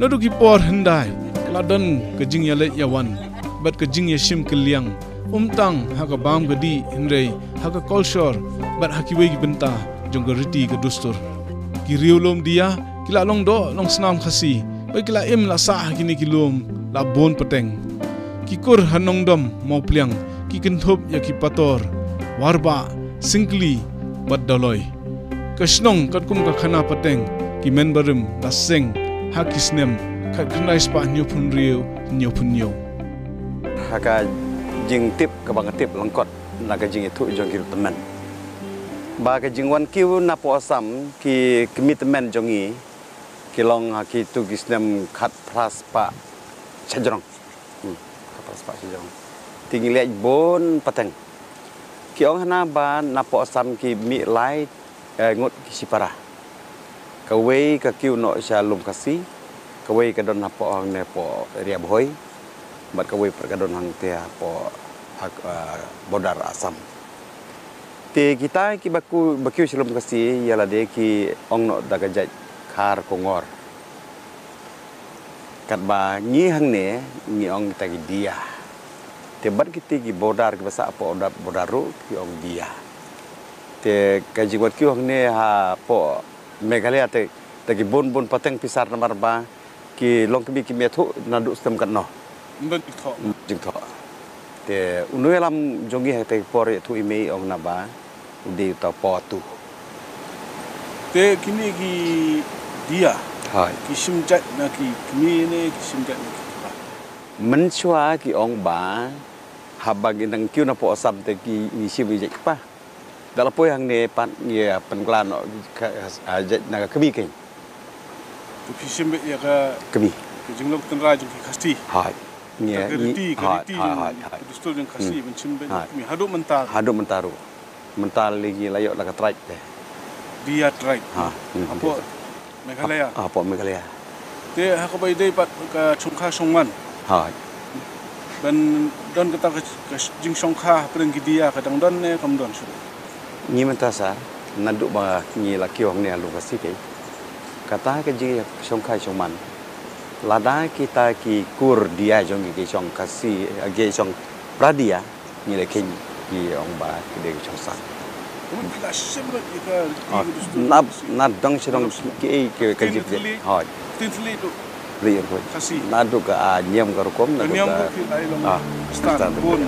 Nadu ki por hendai kladon kejing ya let yawan bat kejing ya shim keliang umtang haka bam gadi hindai haka culture bat hakiwe ki benta jong riti ke dustur ki riulom dia kila long do long snam khasi bai kila im la sa kini kilom la bon peteng ki kur hanong dom mau pliang ki kenthop ya ki pator warba singli bat daloi kasnong kat kum ka khana peteng ki menbarim la seng hakisnem kat khnai spa nyupun riu nyupun nyo haka jing tip ka bang tip langkot na ka jing itu jong kil teman ba ka jing wan kiu na po asam ki commitment jongi kilong haki tu gisnem khat pras pa chajrong khat pras pa chajrong ting lek bon pateng ki ong hana ba na po asam ki mi lai ngot ki sipara ka wei ka kiu no sha lum kasi ka wei ka don na po ong ne po ria boy bat ka wei per ka don hang tia po bodar asam te kita ki baku silum kasi yala de ki ong no daga jaj khar kongor kat ba ngi hang ne ngi ong tagi dia te bat kiti ki bodar ki basa po bodaru ki ong dia te ka jiwat ki ong ne ha po Meghalaya te tagi bon pateng pisar nomor ba ki long ki methu nadu stem kan no jing tho te unuelam jongi ha te por tu ime ong na ba di ta po tu te kini ki dia hai ki simjat na ki kini ne ki simjat na ki menchua ki ong ba habag nang kiu na po asam te ki ni sibi jek pa dalapo yang ne pan ngia penklan no na kemi ken ki simbe ya ka kemi ki jinglok tenra jong ki khasti hai ngia hai dustur jong khasti ben simbe mi hadu mentaru mental lagi layok la ka trai te dia trai ha apo Meghalaya apo Meghalaya te ha ka bai dei pat ka chungkha songman hai ben don kata ka jing songkha preng ki dia kadang don ne kam don su ni mentasa nadu ba ni la kiong ne lu kasi ke kata ke ji songkha songman lada kita ki kur dia jong ki song kasi age song pradia ni le ken ki ong ba ki de song sa na dang sirong ki ke ji hai tinfli tu ri ko kasi na du ka nyam ka kom na nyam ko ki ai long stan bon